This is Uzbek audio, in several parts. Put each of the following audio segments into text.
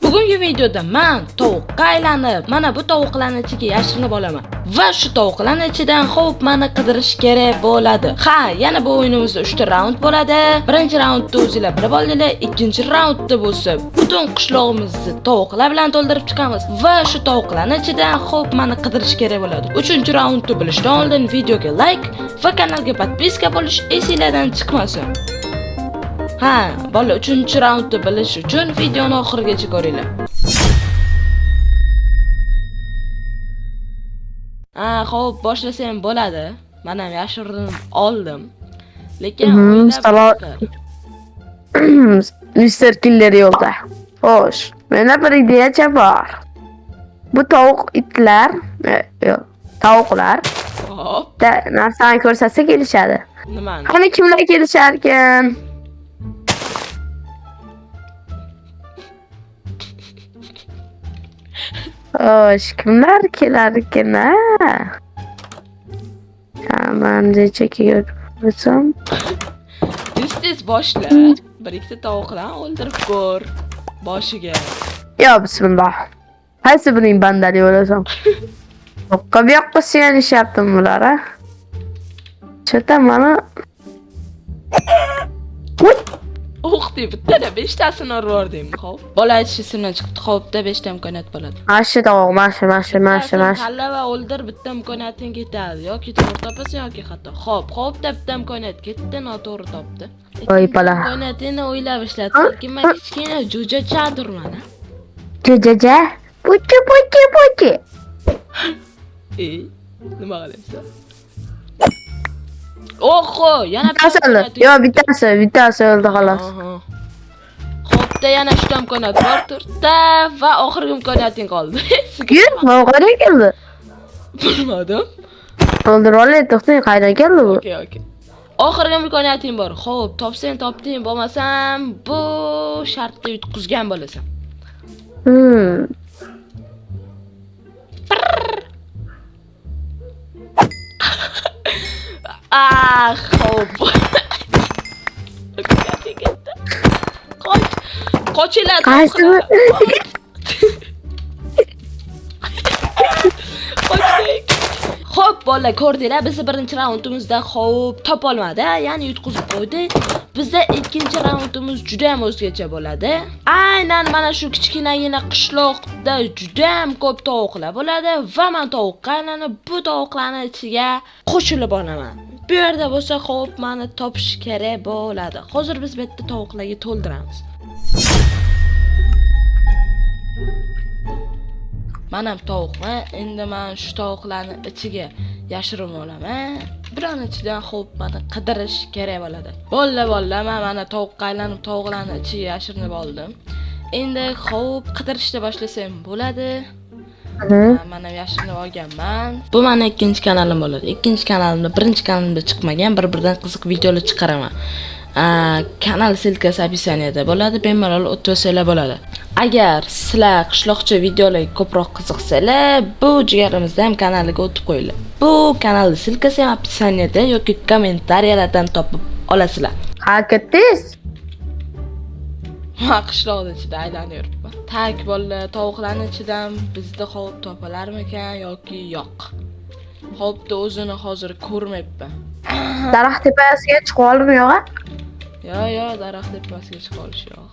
Bugungi videoda men tovuqqa aylanib, mana bu tovuqlarning ichiga yashirinib olaman. Va shu tovuqlarning ichidan xo'p meni qidirish kerak bo'ladi. Ha, yana bu o'yinimizda 3 ta raund bo'ladi. Birinchi raundda o'zingizlar bilib oldinglar, ikkinchi raundda bo'lsa butun qishlog'imizni tovuqlar bilan to'ldirib chiqamiz va shu tovuqlarning ichidan xo'p meni qidirish kerak bo'ladi. 3-raundni bilishdan oldin videoga like va kanalga podpiska bo'lish esingizdan chiqmasin. Ha, bola 3-raundni bilish uchun videoni oxirigacha ko'ringlar. Xo'p, boshlasam bo'ladi. Men ham yashirinib oldim. Lekin Mr. Killer yo'lda. Xo'sh, menda bir ideya bor. Bu tovuq itlar, yo'q, tovuqlar. Hop, Narsani ko'rsatsa kelishadi. nimani? Qani kimlar kelishar ekan? Xo'sh, kimlar kelar ekan? Men chekiga o'tsam. Tez boshla. Bir ikkita tovuqlarni o'ldirib ko'r boshiga. Yo, bismillah. Qaysi biring bandali bo'lasam? To'qqa bu yoqqa suyanishyapti bular, ha? Chata mana. O'qdi bittada 5 tasini urib yubordim, xo'p. Bola aytishidan chiqdi, xo'pda 5 ta imkoniyat bo'ladi. Ashi tovuq, mashi. Tanla va o'ldir, bitta imkoniyating ketadi. Yoki to'g'ri topasan yoki xato. Xo'p, bitta imkoniyat ketdi, noto'g'ri topdi. Voy bala. Imkoniyatini o'ylab ishlat. Lekin men kichkina jo'jachadirman, ha. Jo'jacha? Puchi. Nima qilyapsan? Oho, yana bittasi o'ldi xolos. Xo'pda yana 3 ta imkoniyat bor, 4 ta va oxirgi imkoniyating qoldi. Yur, men qayerga keldi? Bilmadim. O'ldirib olay, to'xtang, qayerdan keldi bu? Okey. Oxirgi imkoniyating bor. Xo'p, topding, bo'lmasam bu shartda yutqizgan bo'lasan. Xo'p. Qochinglar. Qochdik. Xo'p, bolalar, ko'rdinglar, biz birinchi raundimizda xo'p topolmadi, ya'ni yutqizib qo'ydi. Bizda ikkinchi raundimiz juda ham o'zgacha bo'ladi. Aynan mana shu kichkinagina qishloqda juda ham ko'p tovuqlar bo'ladi va men tovuqqa aylanib bu tovuqlarning ichiga qo'shilib olaman. Bu yerda bo'lsa xo'p meni topish kerak bo'ladi. Hozir biz bu yerda tovuqlarga to'ldiramiz. Mana tovuqman, endi men shu tovuqlarning ichiga yashirib olaman. Biron ichidan xo'p meni qidirish kerak bo'ladi. Bo'ldi, men mana tovuqqa aylanib tovuqlarning ichiga yashirinib oldim. Endi xo'p qidirishni boshlasam bo'ladi. Mana yashirinib olganman. Bu meni ikkinchi kanalim bo'ladi. Ikkinchi kanalimda birinchi kanalimda chiqmagan bir-biridan qiziq videolar chiqaraman. Kanal silkasi opisaniyada bo'ladi, bemalol o'tib olsanglar bo'ladi. Agar sizlar qishloqcha videolarga ko'proq qiziqsanglar, bu jigarimizda ham kanaliga o'tib qo'yinglar. Bu kanal silkasi ham opisaniyada yoki kommentariyalardan topib olasizlar. Haqiqatdiz? Men qishloqda ichida aylanib yuribman. Tak bolalar, tovuqlarning ichidan bizda xo'p topalarmikan yoki yo'q. Xo'pda o'zini hozir ko'rmayapman. Daraxt tepasiga chiqib oldim yo'q? Yo'q, daraxt tepasiga chiqib olish yo'q.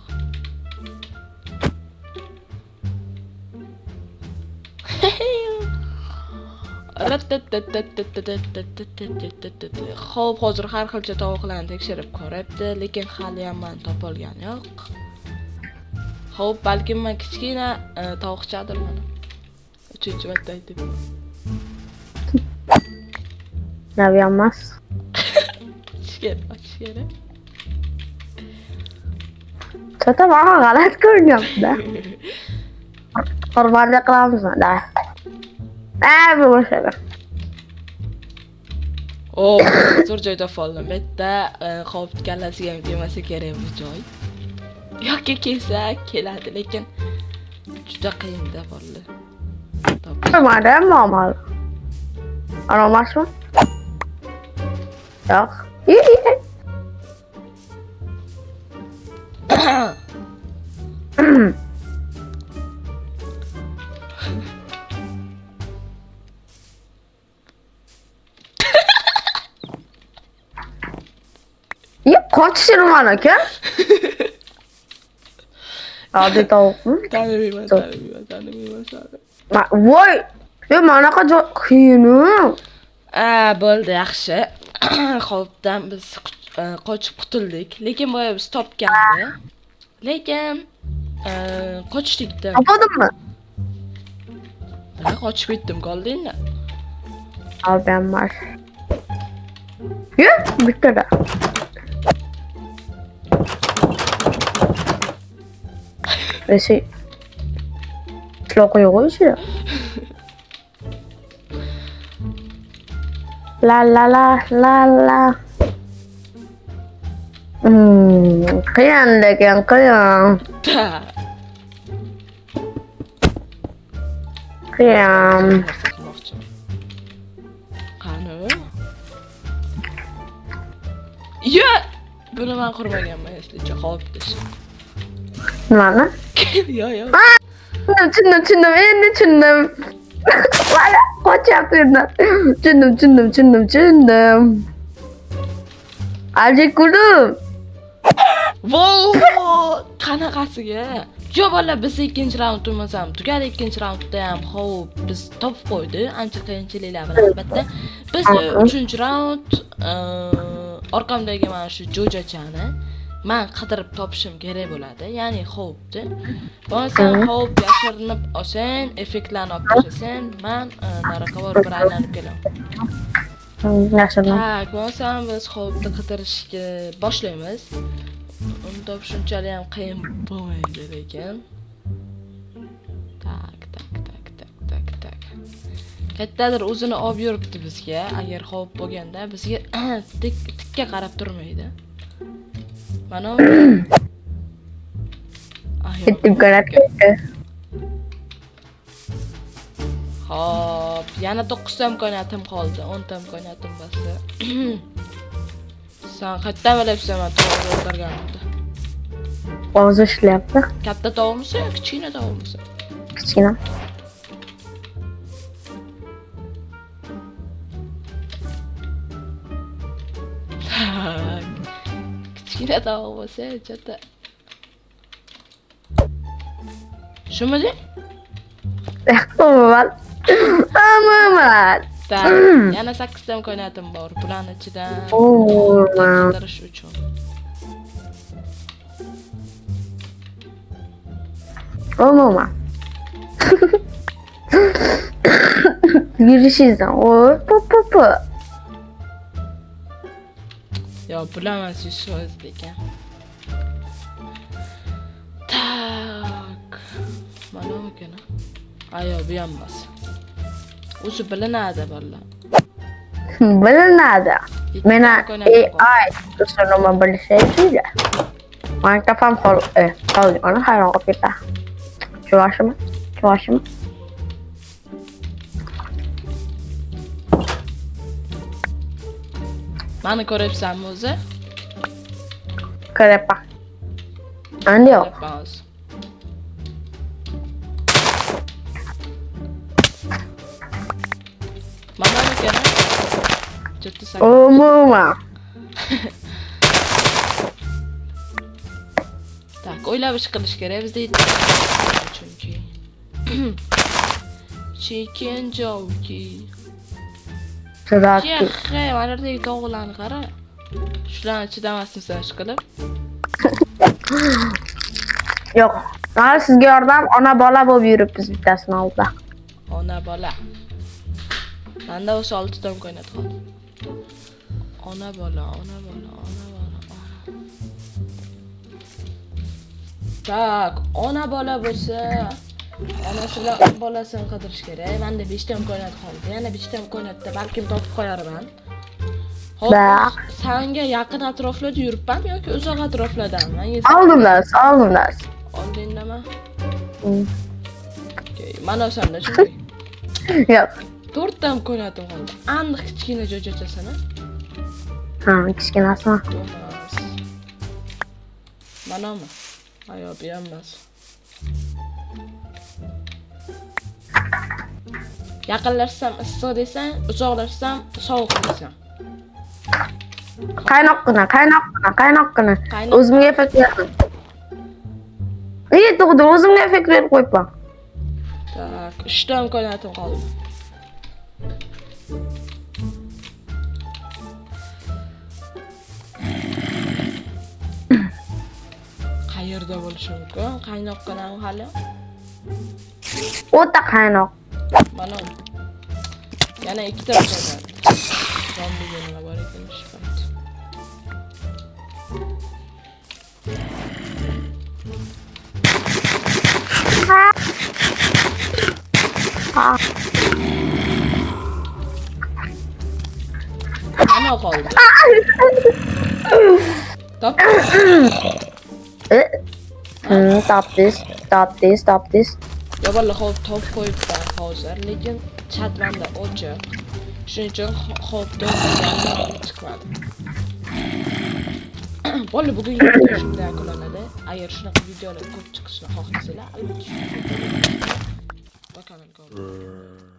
Xo'p, hozir har xilcha tovuqlarni tekshirib ko'ryapti, lekin hali ham men topolgan yo'q. Xo'p, balki men kichkina tovuqchadirman. 3-marta aytdim. Navi emas. Ochgani. Chata mana g'alati ko'rinyapti. Hurmatli qilamizmi-da? Bu o'sha. Zo'r joy topib oldim. Bu yerda xo'p kallasiga ham kelmasa kerak bu joy. Yoki kelsa keladi, lekin juda qiyinda bolalar. Mana normal. Aramasmi? Yo'q. Qochishirman aka. Oddiy tovuqmi? Tanimayman sani. Voy! Yo, manaqa qiyin-u. Bo'ldi, yaxshi. Xo'pdan biz qochib qutuldik. Lekin boya biz topgandi. Lekin qochdikda. Topadimmi? Qochib ketdim, qoldingmi? Albanmar. Yo, bittada. Ese loco yo'q o'zi. La la la la la. Qiyin lekin qiyin. Qiyin. Qani? Yo! Buni men qurmaganman, eslicha qolibdi. Nimani? Yo. Tushundim, endi tushundim. Mana qochyapti endi. Tushundim. Aljikulum. Voy! Qanaqasiga? Yo bola, biz ikkinchi raundimiz ham tugadi. Ikkinchi raundda ham xo'p, biz topib qo'ydik. Ancha qiyinchiliklar bilan albatta. Biz 3-raund orqamdagi mana shu jo'jachani men qidirib topishim kerak bo'ladi. Ya'ni xo'pdi. Bo'lmasa xo'p yashirinib olsang, effektlarni olib tashlasan, men nariga borib bir aylanib kelaman. Yashirin. Bo'lmasa biz xo'pni qidirishga boshlaymiz. Uni topish shunchalik ham qiyin bo'lmaydi lekin. Tak. Kattadir o'zini olib yuribdi bizga. Agar xo'p bo'lganda bizga tikka qarab turmaydi. Mana Ketib qarab ketdi. Hop, yana 9 ta imkoniyatim qoldi. 10 ta imkoniyatim basta. Sen qayerdan bilibsan men to'g'ri o'tirganimda? O'zi ishlayapti. Katta tovuqmisiz yo kichkina tovuqmisiz? Kichkina. Kichkina tovuq bo'lsa, chata. Shumidi? Umuman. Tak, yana 8 ta imkoniyatim bor. Bularning ichidan qidirish uchun. Umuman. Yurishingizdan pop. Yo, bularman siz ekan. Tak. Mana bu kana. Ayo, bu ham emas. O'zi bilinadi bolalar. Bilinadi. Mena AI usulini bilishaydi. Men kafam qoldi. Ona hayron qolib ketdi. Chuvashimi? Mani ko'ryapsanmi o'zi? Ko'ryapman. Endi yo'q. Mana bu kana. Chutdi sak. Umuman. Tak, o'ylab ish qilish kerak bizda chunki. Chicken jockey. Sadaqti. Mana yerdagi tovuqlarni qara. Shularni ichidan emasmisan ish qilib? Yo'q. Mana sizga yordam ona bola bo'lib yuribmiz bittasini oldida. Ona bola. Menda o'sha 6 ta imkoniyat qoldi. Ona bola. Tak, ona bola bo'lsa, onasi bilan bolasini qidirish kerak. Menda 5 ta imkoniyat qoldi. Yana 5 ta imkoniyatda balkim topib qo'yarman. Hop, senga yaqin atroflarda yuribman yoki uzoq atroflardanmi? Oldimdan. Oldingdami? Okay, mana o'shanda chunki. Yo'q. 4 ta imkoniyatim qoldi. Aniq kichkina jo'jachasini. Ha, kichkinasimi? Manami? Ayo, bu ham emas. Yaqinlashsam issiq desang, uzoqlashsam sovuq desang. Qaynoqqina. Qaynoq- O'zimga effekt berdim. To'g'ri, o'zimga effekt berib qo'yibman. Tak, 3 ta imkoniyatim qoldi. Qayerda bo'lishi mumkin? Qaynoqqinami hali? O'ta qaynoq. Mana. Yana 2 ta imkoniyat. Zombiga nima bor ekan shu payt. Mana qoldi. Top. Stop this. Ya valla top qo'yibman hozir, lekin chat menda ochiq. Shuning uchun hopda chiqmadi. Bola bugun video shunday yakunlanadi. Agar shunaqa videolar ko'p chiqishini xohlasanglar, albatta kanalga obuna bo'ling.